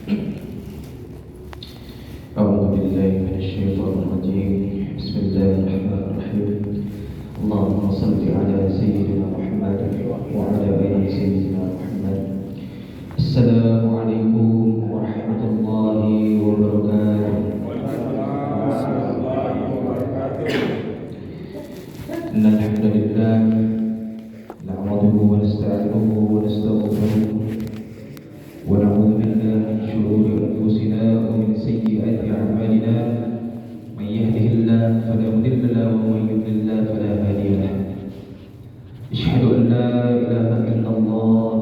أعوذ بالله من الشيطان الرجيم. بسم الله الرحمن الرحيم. اللهم صل على سيدنا محمد وعلى آل سيدنا محمد. السلام عليكم ورحمة الله وبركاته. إن الحمد لله نعمده ونستعينه ونستغفره ونعوذ بالله من شرور أنفسنا ومن سيئات أعمالنا. من يهده الله فلا مضل له ومن يضلل فلا هادي له. أشهد أن لا إله إلا الله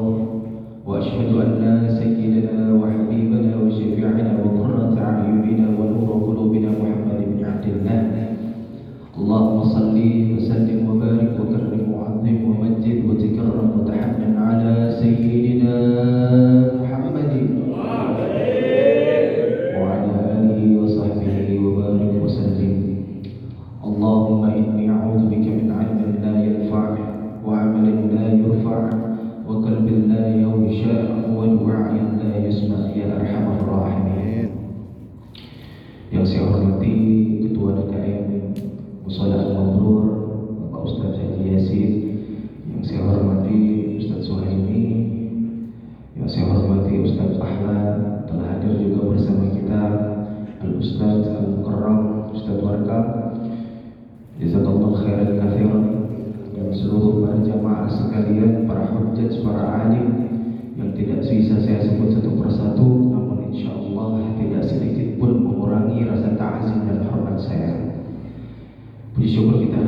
وأشهد أن سيدنا وحبيبنا وشفيعنا وقرة أعيننا ونور قلوبنا محمد بن عبد الله. اللهم صل وسلم وبارك وكرم وعظم ومجد وتكرم وتحنن على سيدنا محمد وعلى آله وصحبه وبارك وسلم. اللهم إني أعوذ بك من علم لا ينفع وعمل لا يرفع وقلب لا يخشع ودعاء لا يسمع يا أرحم الراحمين. Yang saya hormati Ketua DKM Mushola Al-Mabrur Bapak Ustaz Haji Yasin, yang saya hormati Ustaz Suhaimi, yang saya hormati Ustaz Ahlan, telah hadir juga bersama kita Al-Ustaz Al-Mukarram, Ustaz Warka. Jazakallahu khairan katsiran. Dan seluruh para jamaah sekalian, para hujjaj, para alim yang tidak bisa saya sebut satu persatu, namun insyaallah tidak sedikit pun mengurangi rasa ta'zim dan hormat saya. Puji syukur kita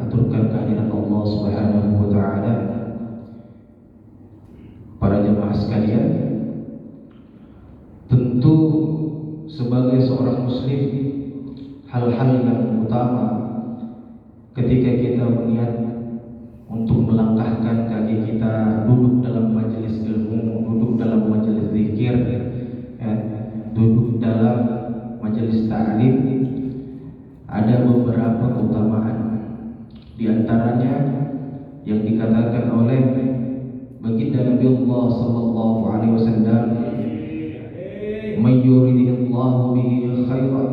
aturkan kehadiran Allah Subhanahu wa taala. Para jemaah sekalian, tentu sebagai seorang muslim, hal-hal yang utama ketika kita berniat untuk melangkahkan kaki kita duduk dalam majelis ilmu, duduk dalam majelis zikir, duduk dalam majelis ta'lim, ada beberapa keutamaan. Di antaranya yang dikatakan oleh baginda Nabi Allah sallallahu alaihi wasallam, "May yuridillahu bihi khairan,"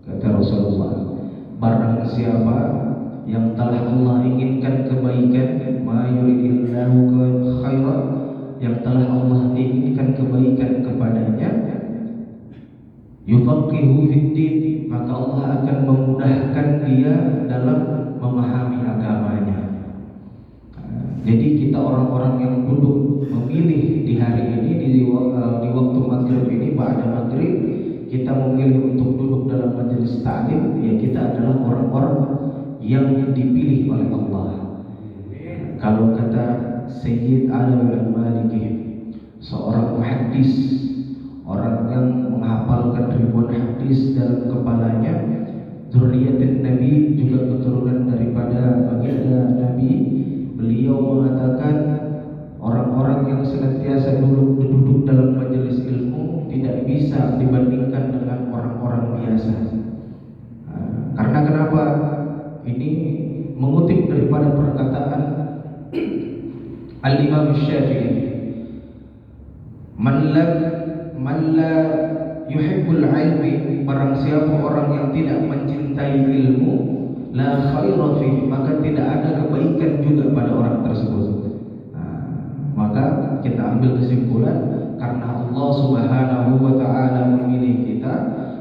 kata Rasulullah, barang siapa yang telah Allah inginkan kebaikan, "ma yuridillahu khairan," yang telah Allah inginkan kebaikan kepadanya, yufaqihu fiddin, maka Allah akan memudahkan dia dalam memahami agamanya. Jadi kita orang-orang yang duduk memilih di hari ini, di waktu maghrib ini, ba'da maghrib kita memilih untuk duduk dalam majelis ta'lim, ya kita adalah orang-orang yang dipilih oleh Allah. Kalau kata Sayyid Alawi Al-Maliki, seorang muhaddis, orang yang menghafalkan ribuan hadis dalam kepalanya, zuriyatin Nabi, juga keturunan daripada baginda Nabi, beliau mengatakan orang-orang yang senantiasa duduk dalam majelis ilmu tidak bisa dibandingkan dengan orang-orang biasa. Karena kenapa? Ini mengutip daripada perkataan Al-Imam Syafi'i, man la yuhibbul ilmi, barang siapa orang yang tidak mencintai ilmu, la khaira fi, maka tidak ada kebaikan juga pada orang tersebut. Maka kita ambil kesimpulan, karena Allah Subhanahu wa taala memilih kita,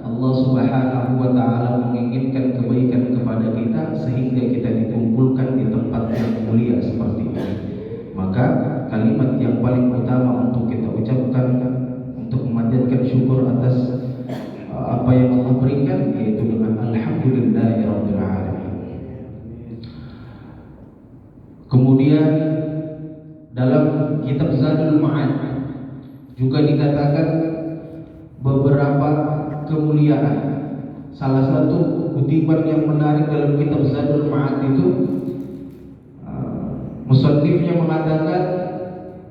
Allah Subhanahu wa taala menginginkan kebaikan kepada kita, sehingga kita dikumpulkan di tempat yang mulia seperti ini. Maka kalimat yang paling utama untuk kita ucapkan untuk memanjatkan syukur atas apa yang Allah berikan, yaitu dengan alhamdulillahirabbil alamin. Kemudian dalam kitab Zadul Ma'ad juga dikatakan beberapa kemuliaan. Salah satu kutipan yang menarik dalam kitab Zadul Ma'ad itu, musannifnya mengatakan,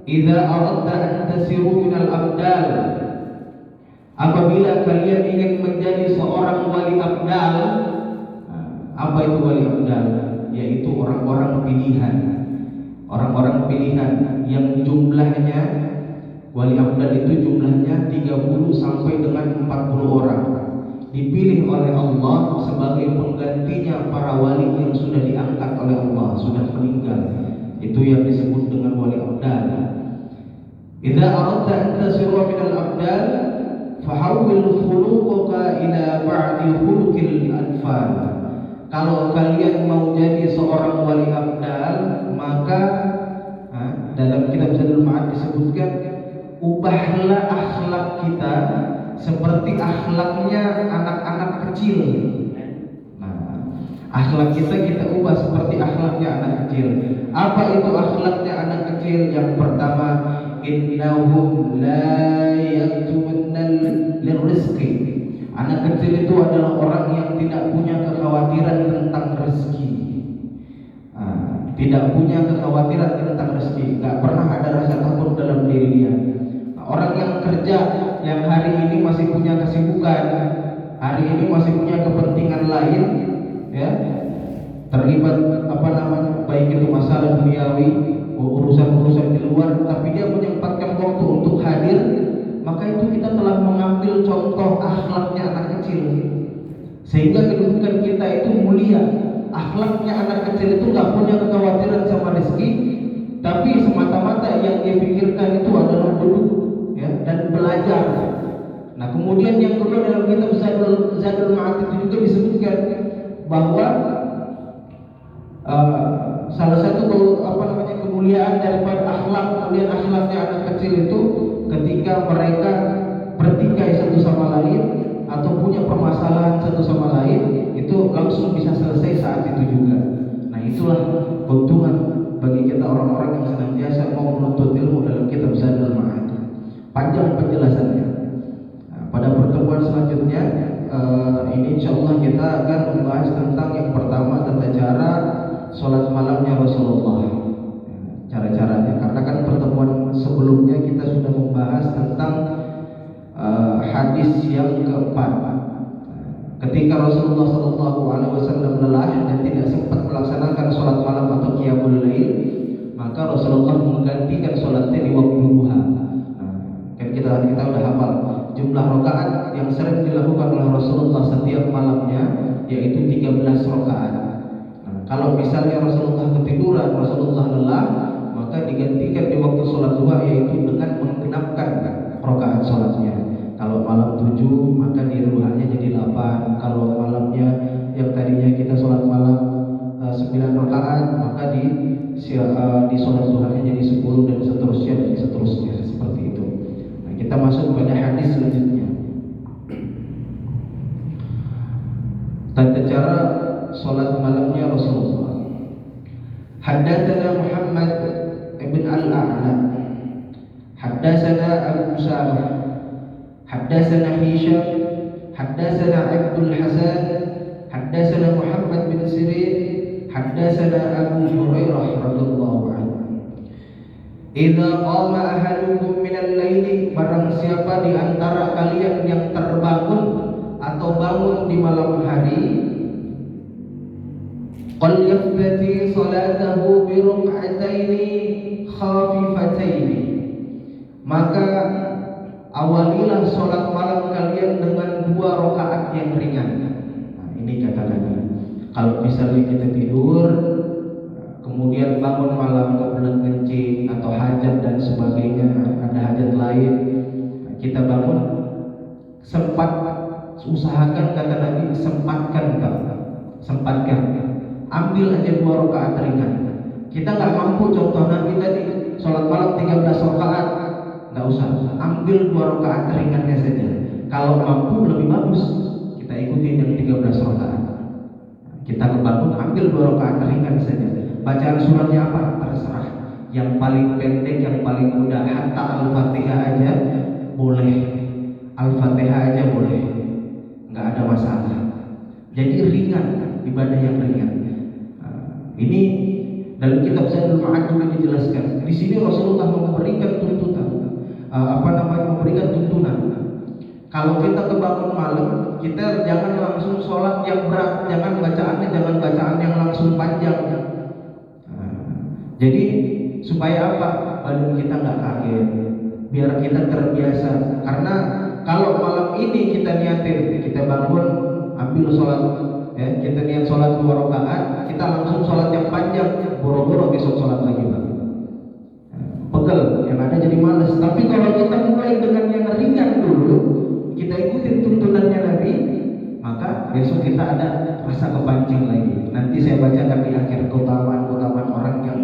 "Idza aradta an tasiru minal abdal," apabila kalian ingin menjadi seorang wali abdal. Apa itu wali abdal? Yaitu orang-orang pilihan. Orang-orang pilihan yang jumlahnya Wali abdal itu jumlahnya 30 sampai dengan 40 orang. Dipilih oleh Allah sebagai penggantinya para wali yang sudah diangkat oleh Allah, sudah meninggal. Itu yang disebut dengan wali abdal. Idza aradta an tasira min al-abdal fahawwil khuluqaka ila ba'di khuluqil anfal. Kalau kalian mau jadi seorang wali abdal, maka dalam kitab Zadul Ma'ad disebutkan, ubahlah akhlak kita seperti akhlaknya anak-anak kecil. Akhlak kita ubah seperti akhlaknya anak kecil. Apa itu akhlaknya anak kecil? Yang pertama, innahum la yaktumunna lirizqi. Anak kecil itu adalah orang yang tidak punya kekhawatiran tentang rezeki. Tidak punya kekhawatiran tentang rezeki, tidak pernah ada rasa takut dalam dirinya. Orang yang kerja, yang hari ini masih punya kesibukan, hari ini masih punya kepentingan lain, ya, terlibat baik itu masalah duniawi, urusan-urusan di luar, tapi dia menyempatkan waktu untuk hadir, maka itu kita telah mengambil contoh akhlaknya anak kecil, sehingga kedudukan kita itu mulia. Akhlaknya anak kecil itu nggak punya kekhawatiran sama rezeki, tapi semata-mata yang dia pikirkan itu adalah duduk, ya, dan belajar. Nah, kemudian yang kedua, dalam kitab Zadul Ma'ad itu juga disebutkan bahwa salah satu kemuliaan daripada kemuliaan akhlaknya anak kecil itu ketika mereka bertikai satu sama lain atau punya permasalahan satu sama lain, itu langsung bisa selesai saat itu juga. Nah, itulah keuntungan bagi kita orang-orang yang senantiasa mau menuntut ilmu dalam kitab Zadul Ma'ad. Panjang penjelasannya. Nah, pada pertemuan selanjutnya ini insyaallah kita akan membahas tentang yang pertama, tata cara sholat malamnya Rasulullah, cara-caranya. Karena kan pertemuan sebelumnya kita sudah membahas tentang hadis yang keempat, ketika Rasulullah SAW lelah dan tidak sempat melaksanakan sholat malam atau qiyamul lail, maka Rasulullah menggantikan sholatnya di waktu duha. Kan kita udah hafal jumlah rakaat yang sering dilakukan oleh Rasulullah setiap malamnya, yaitu 13 rakaat. Kalau misalnya Rasulullah ketiduran, Rasulullah lelah, maka digantikan di waktu sholat duha, yaitu dengan menggenapkan rakaat sholatnya. Kalau malam 7, maka di duhanya jadi 8. Kalau malamnya yang tadinya kita sholat malam 9 rakaat, maka di sholat duhanya jadi 10 dan seterusnya seperti itu. Nah, kita masuk pada hadis selanjutnya. Tata cara sholat malamnya Rasulullah. Haddatsana Muhammad ibn al-A'la, haddatsana Abu Usamah, haddatsana Hisham, haddatsana Abdul Hasan, haddatsana Muhammad bin Sirin, haddatsana Abu Hurairah radhiyallahu anhu. Idza qama ahadukum minal laili, barang siapa di antara kalian yang terbangun atau bangun di malam hari, qal yaftati salatahu bi rak'ataini khafifataini, maka awalilah sholat malam kalian dengan 2 rakaat yang ringan. Nah, ini kata Nabi. Kalau misalnya kita tidur, kemudian bangun malam kebelet kencing atau hajat dan sebagainya, ada hajat lain, kita bangun, usahakan, kata Nabi, sempatkan, ambil aja 2 rakaat ringan. Kita nggak mampu, contoh Nabi tadi sholat malam 13 rakaat, nggak usah, ambil 2 rakaat ringannya saja. Kalau mampu lebih bagus, kita ikuti yang 13 rakaat. Kita kebangun, ambil 2 rakaat ringan saja. Bacaan suratnya apa? Terserah. Yang paling pendek, yang paling mudah, hatta Al-Fatihah aja boleh. Al-Fatihah aja boleh, nggak ada masalah. Jadi ringan, ibadah yang ringan. Ini dalam kitab Zadul Ma'ad juga dijelaskan. Di sini Rasulullah memberikan tuntunan, memberikan tuntunan. Kalau kita kebangun malam, kita jangan langsung sholat yang berat, jangan bacaan yang langsung panjang. Jadi supaya apa? Badan kita nggak kaget, biar kita terbiasa. Karena kalau malam ini kita niatin, kita bangun ambil sholat, ya, kita niat sholat 2 rakaat, kita langsung sholat yang panjang, boro-boro besok sholat lagi bang. Pegel, yang ada jadi males. Tapi kalau kita mulai dengan yang ringan dulu, kita ikutin tuntunannya Nabi, maka besok kita ada rasa kepancing lagi. Nanti saya bacakan di akhir keutamaan orang yang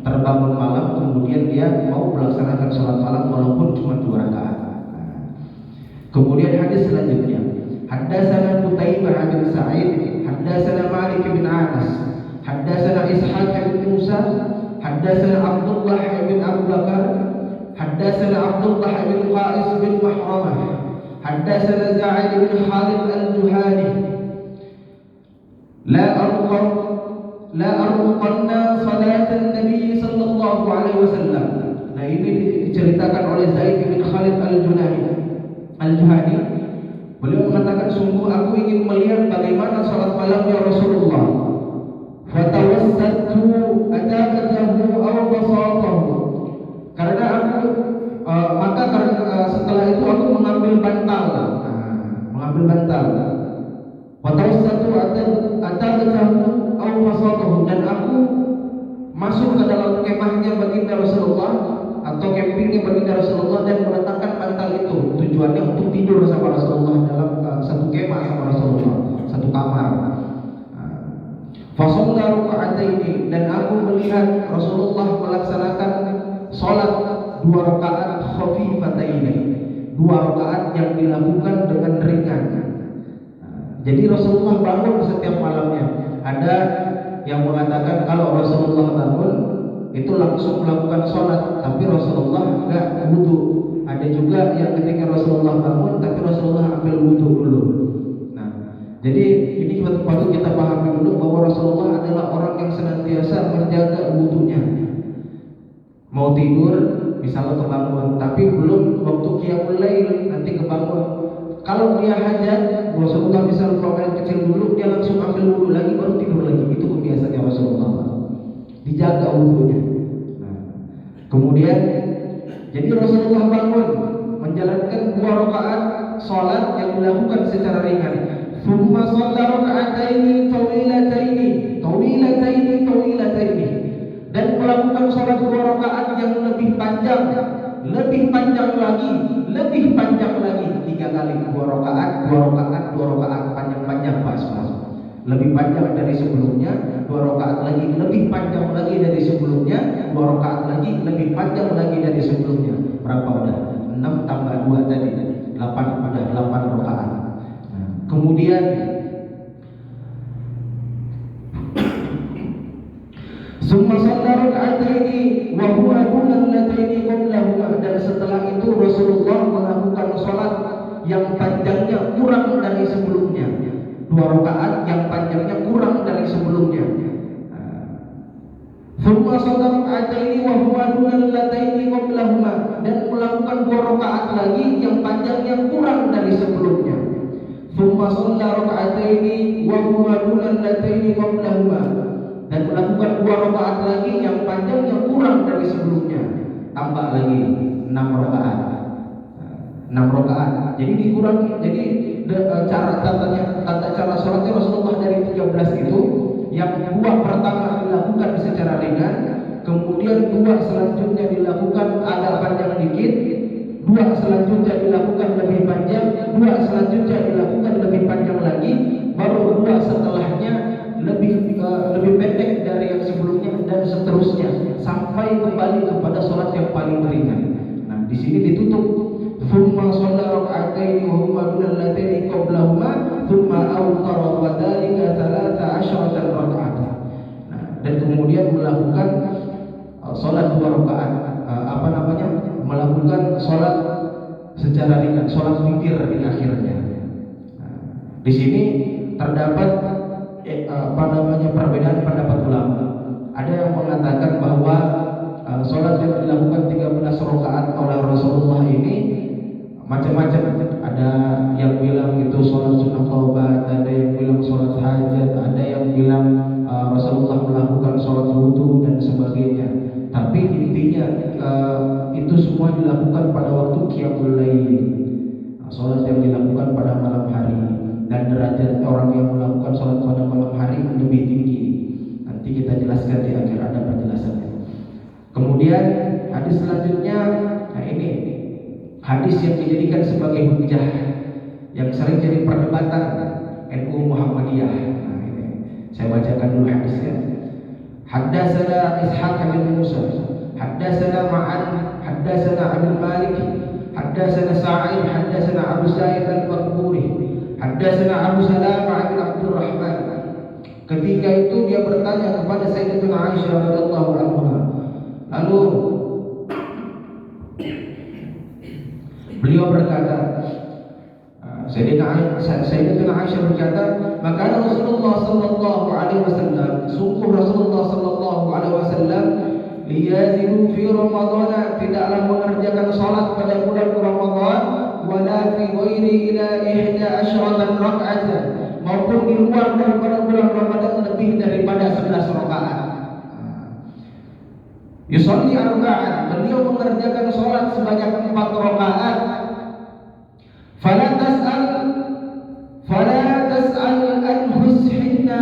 terbangun malam kemudian dia mau melaksanakan sholat malam walaupun cuma 2 rakaat. Kemudian hadis selanjutnya, haddatsana Qutaibah bin Sa'id, haddatsana Malik bin Anas, haddatsana Ishaq bin Musa, haddatsana Abdullah bin Abu Bakar, haddatsana Abdullah bin Qais bin Mahramah, haddatsana Za'id bin Khalid al-Juhani, la arqanna salatan Nabi sallallahu alaihi wasallam. Nah, ini diceritakan oleh Zaid bin Khalid al-Juhani. Beliau mengatakan, sungguh aku ingin melihat bagaimana salat malamnya Rasulullah. Fatawassatu adabatahu aw basatahu. Karena aku setelah itu aku mengambil bantal. Fatawassatu adabatahu aw basatahu, dan aku masuk ke dalam kemahnya baginda Rasulullah atau campingnya baginda Rasulullah dan meletakkan bantal itu. Tujuannya untuk tidur sama Rasulullah dalam satu kemah sama Rasulullah, satu kamar. Fasalla raka'ataini, dan aku melihat Rasulullah melaksanakan salat 2 rakaat khafifataini, 2 rakaat yang dilakukan dengan ringan. Jadi Rasulullah bangun setiap malamnya. Ada yang mengatakan kalau Rasulullah bangun itu langsung melakukan sholat, tapi Rasulullah enggak wudu. Ada juga yang ketika Rasulullah bangun tapi Rasulullah ambil wudu dulu. Nah, jadi ini patut kita pahami dulu bahwa Rasulullah adalah orang yang senantiasa menjaga wudunya. Mau tidur misalnya kebangun, tapi belum waktu qiyamul lail nanti kebangun. Kalau dia hajat, Rasulullah bisa buang air kecil dulu, dia langsung ambil wudu lagi baru tidur lagi. Itu kebiasaannya Rasulullah. Dijaga wudunya. Nah, kemudian jadi Rasulullah bangun menjalankan 2 rakaat salat yang dilakukan secara ringan. Tsumma shalla raka'ataini tawilataini, dan melakukan salat 2 rakaat yang lebih panjang lagi 3 kali. 2 rakaat, panjang-panjang Pak semua. Lebih panjang dari sebelumnya, 2 rakaat lagi lebih panjang lagi dari sebelumnya, 2 rakaat lagi lebih panjang lagi dari sebelumnya. Berapa udah? 6 tambah 2 tadi, 8, udah 8 rakaat. Nah, kemudian summa shalla raka'ataini wa huwa dunal lataini qablahuma, dan setelah itu Rasulullah melakukan salat yang panjangnya kurang dari sebelumnya. 2 rakaat yang panjangnya kurang dari sebelumnya. Summa shalla raka'ataini wa huwa dunal lataini qablahuma, dan melakukan 2 rakaat lagi yang panjangnya kurang dari sebelumnya. Summa shalla raka'ataini wa huwa dunal lataini qablahuma, dan melakukan 2 rakaat lagi yang panjangnya kurang dari sebelumnya. Tambah lagi 6 rakaat. 6 rakaat. Jadi dikurangi. Jadi tata cara sholatnya Rasulullah dari 13 itu, yang 2 pertama dilakukan secara ringan, kemudian 2 selanjutnya dilakukan agak panjang dikit, 2 selanjutnya dilakukan lebih panjang, 2 selanjutnya dilakukan lebih panjang lagi, baru 2 setelahnya lebih pendek dari yang sebelumnya, dan seterusnya sampai kembali kepada sholat yang paling ringan. Nah, di sini ditutup. Thumma shalla raka'ataini wa huma dunal lataini qablahuma thumma awtara wa dzalika 13 raka'at. Nah, dan kemudian melakukan sholat 2 rakaat, melakukan sholat secara ringan, sholat witir di akhirnya. Nah, di sini terdapat perbedaan pendapat ulama. Ada yang mengatakan bahwa sholat yang dilakukan 13 rakaat oleh Rasulullah ini macam-macam. Ada yang bilang itu sholat sunnah taubat, ada yang bilang sholat hajat, ada yang bilang Rasulullah melakukan sholat wudu dan sebagainya. Tapi intinya itu semua dilakukan pada waktu qiyamul lail, sholat yang dilakukan pada malam hari, dan derajat orang yang melakukan sholat pada malam hari lebih tinggi. Nanti kita jelaskan di akhir, ada penjelasannya. Kemudian hadis selanjutnya, nah ini hadis yang dijadikan sebagai hujjah, yang sering jadi perdebatan NU Muhammadiyah. Nah, ini saya bacakan dulu hadisnya. Haddatsana Ishaq bin Musa, haddatsana Ma'an, haddatsana Abdul Malik, haddatsana Sa'id, haddatsana Abu Sa'id al-Maqburi, haddatsana Abu Salamah bin Abdul Rahman. Ketika itu dia bertanya kepada Sayyidatuna Aisyah radhiyallahu anha. Lalu beliau berkata, Sayyidatuna Aisyah berkata, maka Rasulullah sallallahu alaihi wasallam, sungguh Rasulullah sallallahu alaihi wasallam liyazidu fi Ramadan, tidaklah mengerjakan salat pada bulan Ramadan, wala fi ghairi ila 11 rak'atan, maupun di luar daripada bulan Ramadan lebih daripada 11 rakaat. Yusalli arba'an, beliau mengerjakan salat sebanyak 4 rakaat. Fala tas'al an hushinna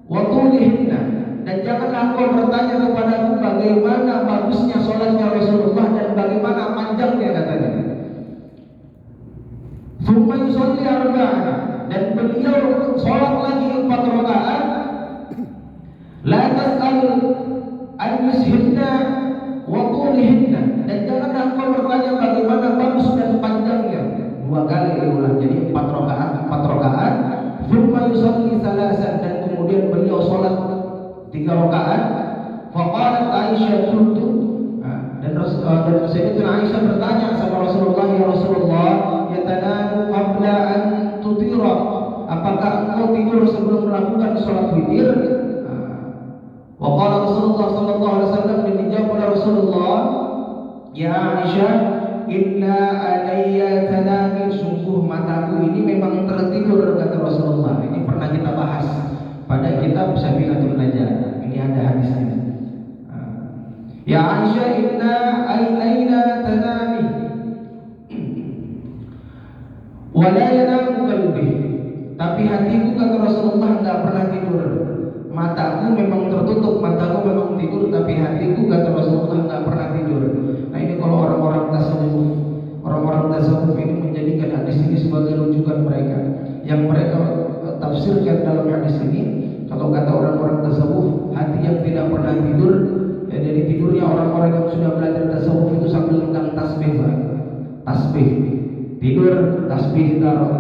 wa tulihinna, dan janganlah kau bertanya kepadaku bagaimana bagusnya salatnya Rasulullah dan bagaimana panjangnya katanya. Thumma yusalli arba'an, dan beliau salat lagi 4 rakaat. La tas'al an hushinna wa tulihinna, dan janganlah kau bertanya bagaimana bagus dan panjangnya. 2 kali diulang, jadi 4 rakaat. Thumma yusalli salasan, dan kemudian beliau salat 3 rakaat. Faqalat Aisyah qultu, dan Sayyidatuna Aisyah bertanya sama Rasulullah, ya Rasulullah, yatanamu qabla an tutira, apakah engkau tidur sebelum melakukan salat witir? Wa qala Rasulullah sallallahu alaihi wasallam, dan dijawab oleh Rasulullah, ya Aisyah, inna alayya tanami, sungguh mataku ini memang tertidur, kata Rasulullah. Ini pernah kita bahas pada kitab Syafi'atul Najah. Ini ada hadisnya. Ya Aisyah, inna alayna tanami wa la yanamu qalbi, tapi hatiku, kata Rasulullah, enggak pernah tidur. Mataku memang tertutup, mataku memang tidur, tapi hatiku, kata Rasulullah, enggak pernah tidur. Nah, ini kalau orang-orang tasawuf ini menjadikan hadis ini sebagai rujukan mereka, yang mereka tafsirkan dalam hadis ini. Kalau kata orang-orang tasawuf, hati yang tidak pernah tidur, ya, dari tidurnya orang-orang yang sudah belajar tasawuf itu sambil megang tasbih, tasbih tidur, tasbih ditaruh.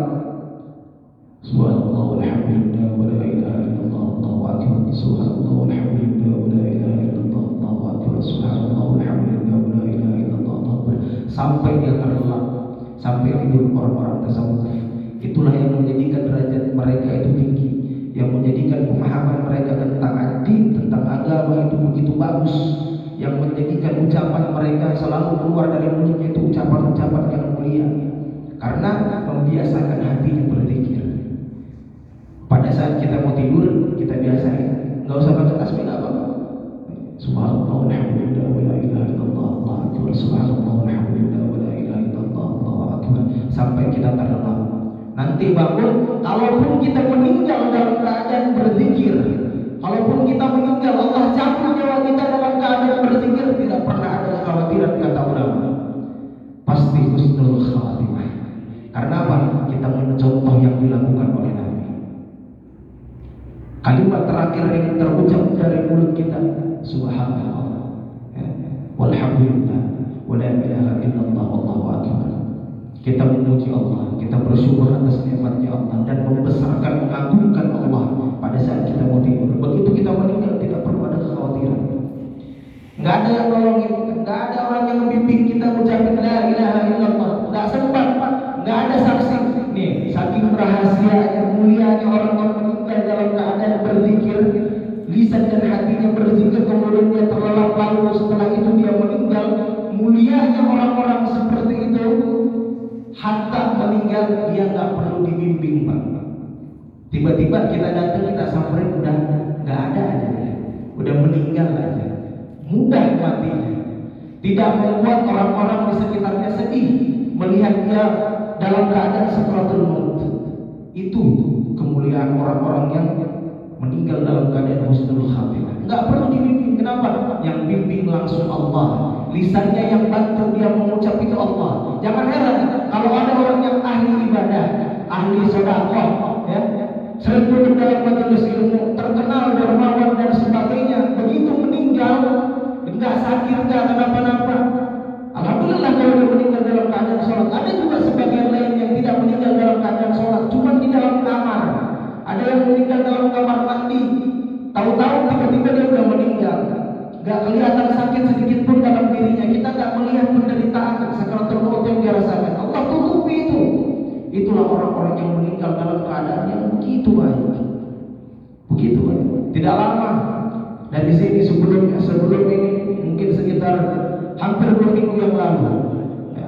Subhanallah walhamdulillah wa la ilaha illallah, Allahu akbar. Subhanallah walhamdulillah wa la ilaha illallah, Allahu akbar. Subhanallah walhamdulillah wa la ilaha illallah, Allahu akbar. Sampai dia terlelap, sampai tidur orang-orang tasawuf. Itulah yang menjadikan derajat mereka itu tinggi, yang menjadikan pemahaman mereka tentang ad-din, tentang agama itu begitu bagus, yang menjadikan ucapan mereka selalu keluar dari mulutnya itu ucapan-ucapan yang mulia, karena membiasakan hatinya berzikir. Pada saat kita mau tidur, kita biasain, nggak usah pakai tasbih, nggak apa-apa. Subhanallah walhamdulillah wa la ilaha illallah, Allahu akbar. Subhanallah walhamdulillah wa la ilaha illallah, Allahu akbar, sampai kita terlelap. Nanti bangun, kalaupun kita meninggal dalam keadaan berzikir, kalaupun kita meninggal Allah cabut nyawa kita dalam keadaan berzikir, tidak pernah ada kekhawatiran, kata ulama. Pasti husnul khatimah. Karena apa? Kita mencontoh yang dilakukan oleh Nabi. Kalimat terakhir yang terucap dari mulut kita, subhanallah, ya, walhamdulillah, wa la ilaha illallah, Allahu akbar. Kita memuji Allah, kita bersyukur atas nikmatnya Allah, dan membesarkan, mengagungkan Allah pada saat kita mau tidur. Begitu kita meninggal, tidak perlu ada kekhawatiran. Nggak ada yang nolongin kita, nggak ada orang yang membimbing kita mengucapkan la ilaha illallah. Nggak sempat, nggak ada saksi. Nih, saking rahasianya, mulianya orang-orang meninggal dalam keadaan berzikir, lisan dan hatinya berzikir, kemudian dia terlelap, lalu setelah itu dia meninggal. Mulianya orang-orang seperti itu, hatta meninggal dia nggak perlu dibimbing, Pak. Tiba-tiba kita datang, kita samperin, udah nggak ada aja, udah meninggal aja, mudah matinya. tidak membuat orang-orang di sekitarnya sedih melihat dia dalam keadaan sakaratul maut. Itu kemuliaan orang-orang yang meninggal dalam keadaan husnul khatimah. Enggak perlu dibimbing. Kenapa? Yang bimbing langsung Allah. Lisannya yang bantu dia mengucap itu Allah. Jangan heran kalau ada orang yang ahli ibadah, ahli sedekah, ya, sering duduk dalam majelis ilmu, terkenal dermawan dan sebagainya, begitu meninggal enggak sakit, enggak kenapa-napa, alhamdulillah kalau dia meninggal dalam keadaan sholat. Ada juga sebagian lain yang tidak meninggal dalam keadaan sholat, cuma di dalam kamar. Ada yang meninggal dalam kamar mandi, tahu-tahu tiba-tiba dia sudah meninggal, enggak kelihatan sakit sedikit pun dalam dirinya. Kita enggak melihat penderitaan sakaratul maut yang dia rasakan. Allah tutupi itu. Itulah orang-orang yang meninggal dalam keadaan yang begitu baik. Begitu baik. Tidak lama dari sini sebelum ini mungkin sekitar hampir 2 minggu yang lalu,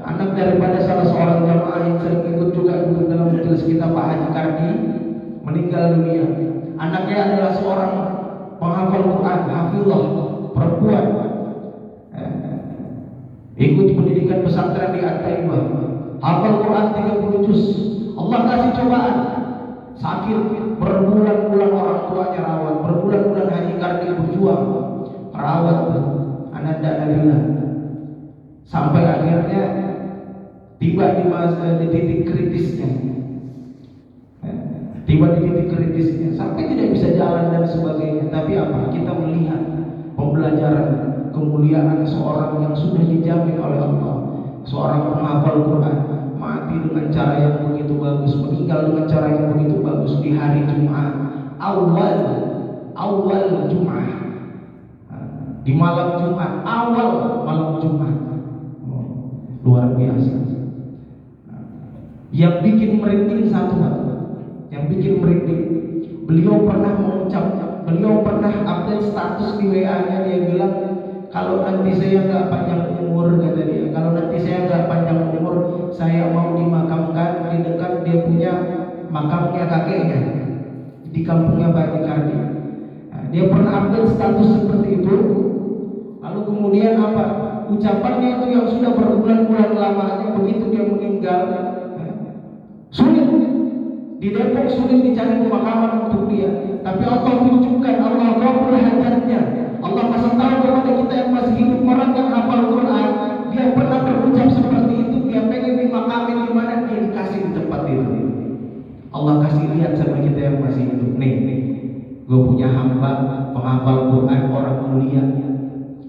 anak daripada salah seorang jamaah yang sering ikut juga duduk dalam majelis kita, Pak Haji Kardi, meninggal dunia. Anaknya adalah seorang penghafal Quran, hafizah, perempuan, ikut pendidikan pesantren di At-Taibah, hafal Quran 30 juz. Allah kasih cobaan, sakit berbulan-bulan, orang tuanya rawat, berbulan-bulan Haji Kardi berjuang rawat Ananda Nabila, sampai akhirnya tiba di titik kritisnya, sampai tidak bisa jalan dan sebagainya. Tapi apa? Kita melihat pembelajaran kemuliaan seorang yang sudah dijamin oleh Allah, seorang penghafal Quran, mati dengan cara yang begitu bagus, meninggal dengan cara yang begitu bagus di hari Jumat, awal Jumat, di malam Jumat, awal malam Jumat. Luar biasa. Yang bikin merinding satu hal, yang bikin merinding, beliau pernah update status di WA-nya. Dia bilang, kalau nanti saya nggak panjang umur, kata dia, kalau nanti saya nggak panjang umur, saya mau dimakamkan di dekat dia punya makamnya kakeknya di kampungnya Pak Haji Kardi. Nah, dia pernah update status seperti itu. Lalu kemudian apa? Ucapannya itu yang sudah berbulan-bulan lamanya, begitu dia meninggal, sulit di Depok, sulit dicari pemakaman untuk dia. Tapi Allah tunjukkan, Allah kabul hajatnya. Allah kasih tahu kepada kita yang masih hidup, orang yang hafal Quran, dia pernah berucap seperti itu. Dia pengen dimakamin di mana, dia dikasih di tempat itu. Allah kasih lihat sama kita yang masih hidup. Nih, gue punya hamba penghafal Quran, orang mulia.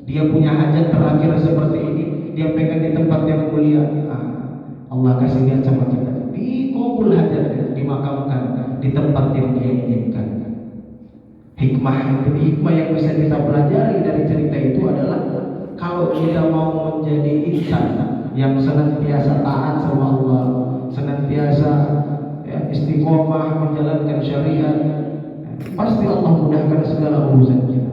Dia punya hajat terakhir seperti ini, dia pengen di tempat yang mulia. Allah kasih lihat sama kita, dikabul hajatnya, dimakamkan di tempat yang dia inginkan. Hikmah yang bisa kita pelajari dari cerita itu adalah, kalau kita mau menjadi insan yang senantiasa taat sama Allah, senantiasa istiqomah menjalankan syariat, pasti Allah mudahkan segala urusan kita.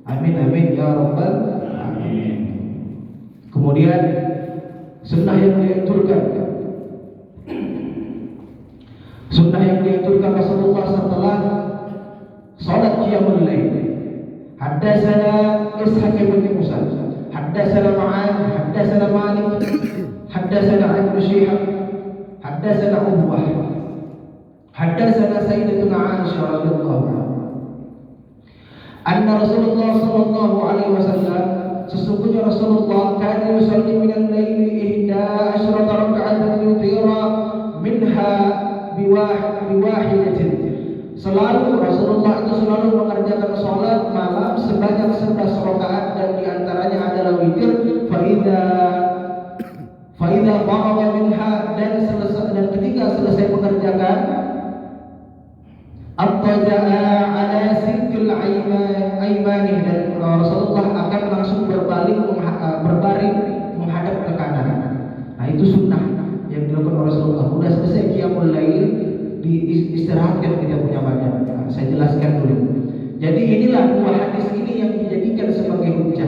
Amin amin ya rabbal alamin. Kemudian sunnah yang diaturkan Rasulullah setelah salat qiyamul lail. Haddatsana Ishaq bin Musa, haddatsana Ma'an, haddatsana Malik, haddatsana Ibnu Syihab, haddatsana Uwah, haddatsana Sayyidatuna Aisyah radhiyallahu anha, anna Rasulullah sallallahu alaihi wasallam, sesungguhnya Rasulullah kana yusalli min al-laili 11 raka'atan yutira minha biwahidatin. Selalu Rasulullah itu selalu mengerjakan sholat malam sebanyak 11 rakaat, dan diantaranya adalah witir. Faida faragha minha, dan ketika selesai mengerjakan, attaja'a ala sikil aimani, dan Rasulullah akan langsung berbaring menghadap ke kanan. Nah, itu sunnah yang dilakukan Rasulullah. Udah selesai qiyamul lail, diistirahatkan kita punya badan. Nah, saya jelaskan dulu. Jadi inilah dua hadis ini yang dijadikan sebagai hujah.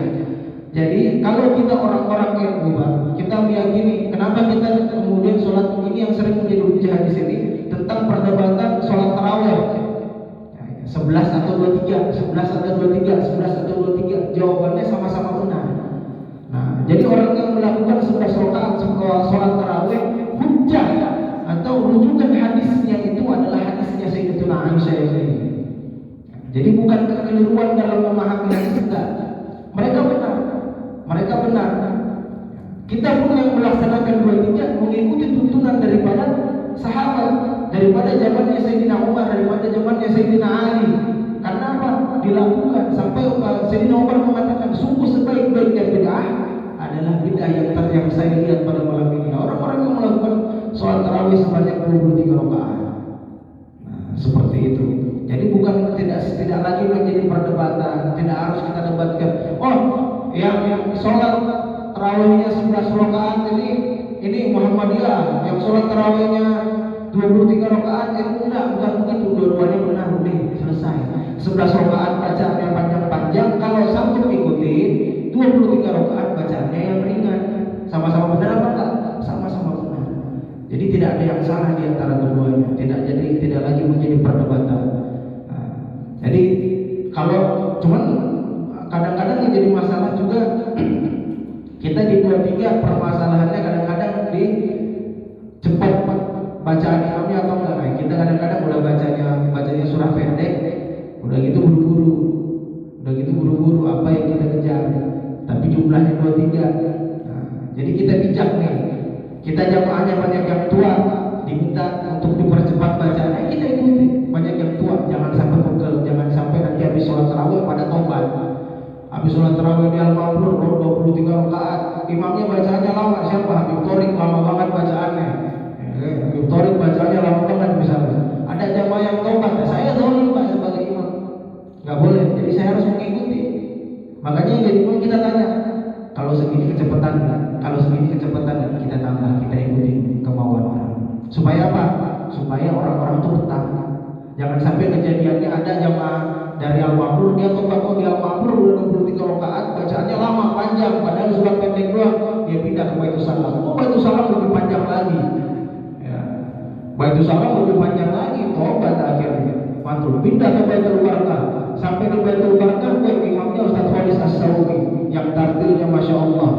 Jadi kalau kita orang-orang yang berubah, kita meyakini, kenapa kita kemudian sholat ini yang sering menjadi hujah di sini tentang perdebatan sholat tarawih 11 atau 23, 11 atau 23, 11 atau 23, jawabannya sama-sama benar. Nah, Jadi orang yang melakukan 11 rakaat sholat tarawih, hujjah atau rujukan hadisnya itu adalah hadisnya Sayyidatuna Aisyah ini. Jadi bukan kekeliruan dalam memahami hadis, enggak. Mereka benar. Mereka benar. Kita pun yang melaksanakan 23 mengikuti tuntunan daripada sahabat, daripada zamannya Sayyidina Umar, daripada zamannya Sayyidina Ali. Karena apa? Dilakukan sampai Sayyidina Umar mengatakan sungguh sebaik-baiknya bid'ah adalah bid'ah yang saya lihat pada malam ini. Orang-orang yang melakukan sholat tarawih sebanyak 23 rakaat. Nah, seperti itu. Jadi bukan tidak lagi menjadi perdebatan, tidak harus kita debatkan. Oh, yang sholat tarawihnya 11 rakaat ini Muhammadiyah, yang sholat tarawihnya 23 rakaat bukan begitu, dua-duanya benar, udah selesai. 11 rakaat bacaan yang panjang-panjang, kalau sanggup ikuti 23 rakaat bacaannya yang ringan. Sama-sama benar apa enggak? Sama-sama benar. Jadi tidak ada yang salah di antara keduanya, tidak lagi menjadi perdebatan. Jadi kalau cuman kadang-kadang yang jadi masalah juga kita di 23 permasalahannya kadang-kadang di cepat bacaan imamnya atau enggak. Nah, kita kadang-kadang udah bacanya surah pendek, udah gitu buru-buru apa yang kita kejar, tapi jumlahnya 23. Nah, jadi kita bijak nih, kita jamaahnya banyak yang tua, diminta untuk dipercepat bacaannya, kita ikuti. Banyak yang tua, jangan sampai pegel, jangan sampai nanti habis sholat tarawih pada tobat. Habis sholat tarawih di Al-Ma'mur 23 rakaat, imamnya bacaannya lama, siapa? Habib Thorik lama banget bacaannya. Habib Thorik bacaannya lama banget misalnya. Ada jamaah yang tobat, saya zalim Pak sebagai imam. Enggak boleh, jadi saya harus mengikuti. Makanya jadi pun kita tanya, kalau segini kecepatan kita tambah, kita ikuti kemauan orang. Supaya apa? Supaya orang-orang itu betah. Jangan sampai kejadiannya ada jamaah dari Al-Ma'mur, dia tobat di Al-Ma'mur udah 23 rakaat, bacaannya lama panjang, padahal surat pendek doang, dia pindah ke Baitus Salam. Oh, Baitus Salam lebih panjang lagi. Ya. Baitus Salam lebih panjang lagi, tobat akhirnya. Mantul pindah ke Baitul Barakah. Sampai di Baitul Barakah, imamnya Ustaz Khalis As-Sawmi yang tartilnya Masya Allah.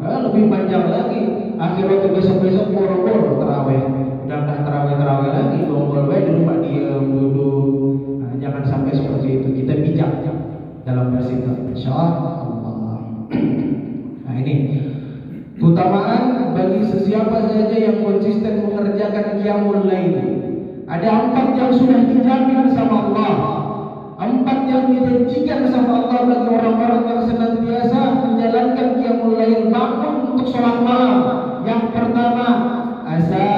Lebih panjang lagi. Akhirnya besok-besok boro-boro tarawih. Udah nggak tarawih lagi, dongkol di rumah diam duduk. Nah, jangan sampai seperti itu. Kita bijak dalam bersikap. Insya Allah. Nah ini keutamaan bagi sesiapa saja yang konsisten mengerjakan qiyamul lail. Ada 4 yang sudah dijamin sama Allah, 4 yang dijanjikan sama Allah bagi orang-orang yang senantiasa menjalankan qiyamul lail, bangun untuk sholat malam. Yang pertama, asa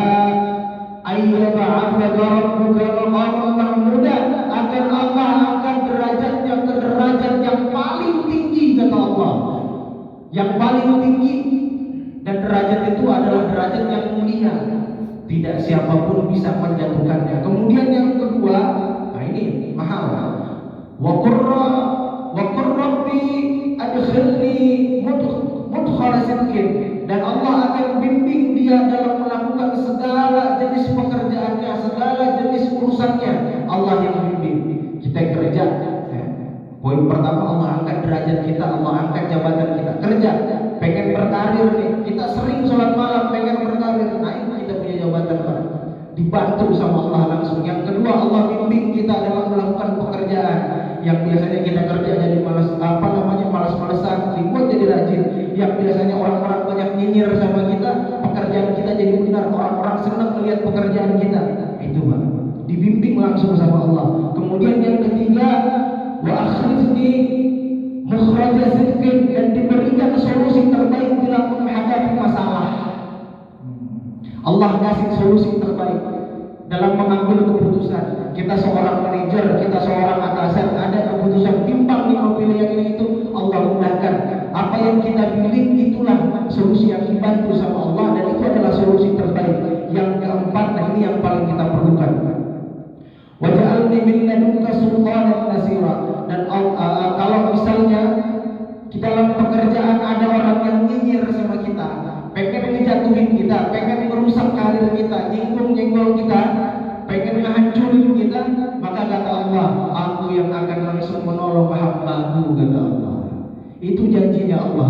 ayyaba'afaka rabbuka maqaman mahmuda, agar Allah angkat derajatnya ke derajat yang paling tinggi, kata Allah. Yang paling tinggi, dan derajat itu adalah derajat yang mulia, tidak siapapun bisa menjatuhkannya. Kemudian yang kedua, nah ini mahal. Wa qur rabbi adkhilni mudkhala sidqin, dan Allah akan bimbing dia dalam melakukan segala jenis pekerjaannya, segala jenis urusannya. Allah yang bimbing kita kerja. Poin pertama, Allah angkat derajat kita, Allah angkat jabatan kita. Kerja, pengen berkarir nih, kita sering sholat malam, pengen berkarir, naik kita punya jabatan Pak, dibantu sama Allah langsung. Yang kedua, Allah bimbing kita dalam melakukan pekerjaan yang biasanya kita kerja jadi malas-malesan, dibuat jadi rajin. Yang biasanya orang-orang banyak nyinyir sama kita, pekerjaan kita jadi benar, orang-orang senang melihat pekerjaan kita. Itu Pak, dibimbing langsung sama Allah. Kemudian yang ketiga, wa akhrijni mukhraja sidqin, dan diberikan solusi terbaik bila menghadapi masalah. Allah kasih solusi terbaik dalam mengambil keputusan. Kita seorang manajer, kita seorang atasan, ada keputusan timpang nih, mau pilih yang ini itu, Allah mudahkan. Apa yang kita pilih itulah solusi yang dibantu sama Allah, dan itu adalah solusi terbaik. Yang keempat, nah ini yang paling kita perlukan. Waj'alni min ladunka sultanan nasira, dan kalau misalnya di dalam pekerjaan ada orang yang nyinyir sama kita, pengen ngejatuhin kita, pengen merusak karir kita, nyinggung kita, pengen ngehancurin kita, maka kata Allah, aku yang akan langsung menolong hamba-Ku, kata Allah. Itu janjinya Allah.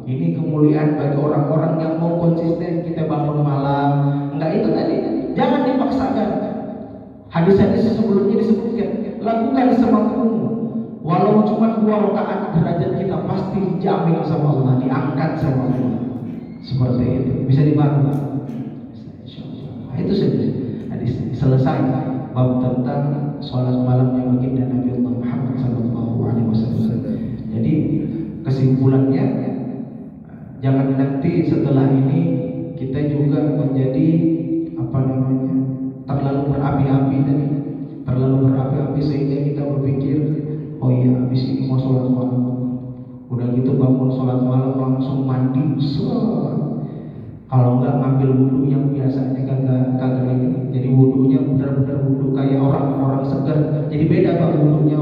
Ini kemuliaan bagi orang-orang yang mau konsisten. Kita bangun malam, enggak itu tadi, jangan dipaksakan. Hadis-hadis sebelumnya disebutkan, lakukan semampumu. Walau cuma 2 rakaat, derajat kita pasti dijamin sama Allah, diangkat sama Allah. Seperti itu, bisa dibantu. Nah, itu saja hadis. Selesai bab tentang sholat malamnya baginda Nabi Allah Muhammad SAW. Jadi kesimpulannya, jangan nanti setelah ini kita juga menjadi terlalu berapi-api tadi, terlalu berapi-api sehingga kita berpikir, oh iya habis ini mau sholat malam, udah gitu bangun sholat malam langsung mandi, kalau enggak ngambil wudhu yang biasanya kagak ini, jadi wudhunya benar-benar wudhu kayak orang segar. Jadi beda pak wudhunya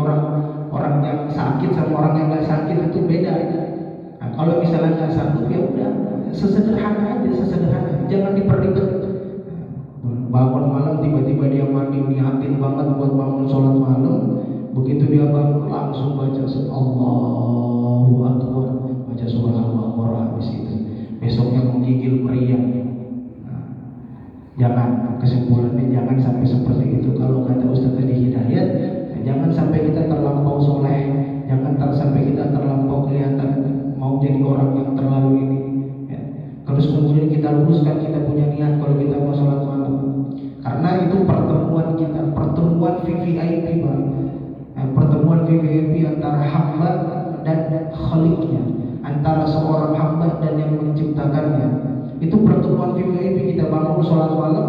orang yang sakit sama orang yang nggak sakit itu beda. Nah, kalau misalnya nggak sanggup ya udah sesederhana aja, sesederhana, jangan diperribet. Bangun malam tiba-tiba dia mandi, niatin banget buat bangun sholat malam. Begitu dia bangun langsung baca Allahu Akbar, baca surah Al-Baqarah, habis itu besoknya menggigil meriang. Nah, jangan, kesimpulannya jangan sampai seperti itu. Kalau kata Ustaz tadi Hidayat, jangan sampai kita terlampau soleh, jangan sampai kita terlampau kelihatan mau jadi orang yang terlalu ini ya. Terus kemudian kita luruskan, kita punya niat kalau kita mau sholat malam, karena itu pertemuan kita, pertemuan VVIP Pak. Pertemuan VVIP antara hamba dan Khaliknya, antara seorang hamba dan yang menciptakannya. Itu pertemuan VVIP. Kita bangun sholat malam,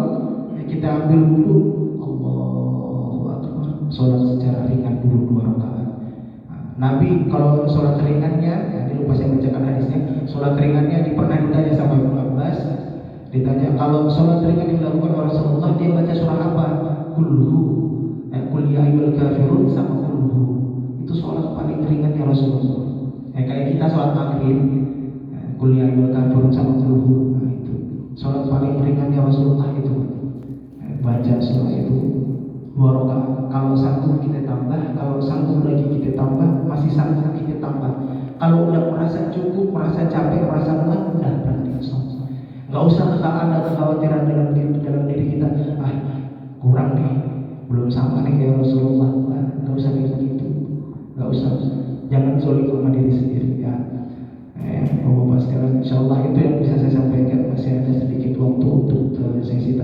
kita ambil wudhu, Allahu Akbar, sholat secara ringan dulu 2 rakaat. Nabi kalau sholat ringannya, ini lupa saya bacakan hadisnya. Sholat ringannya pernah ditanya sama Ibnu Abbas, ditanya kalau sholat ringan yang dilakukan oleh Rasulullah, dia baca surah apa? Kulhu, Qul ya ayyuhal kafirun sama Kulhu. Itu sholat paling ringannya Rasulullah. Kayak kita sholat maghrib, Qul ya ayyuhal kafirun sama Kulhu. Nah, itu sholat paling ringannya Rasulullah itu. Baca surah itu 2 rakaat. Kalau sanggup kita tambah, kalau sanggup lagi kita tambah, masih sanggup kita tambah. Kalau udah merasa cukup, merasa capek, merasa lelah, udah berhenti sholat. Nggak usah ada kekhawatiran dalam diri kita, kurang nih, belum sama nih kayak Rasulullah. Nggak usah kayak begitu, nggak usah. Jangan zolim sama diri sendiri ya. Bapak-bapak sekalian, insya Allah itu yang bisa saya sampaikan. Masih ada sedikit waktu untuk sesi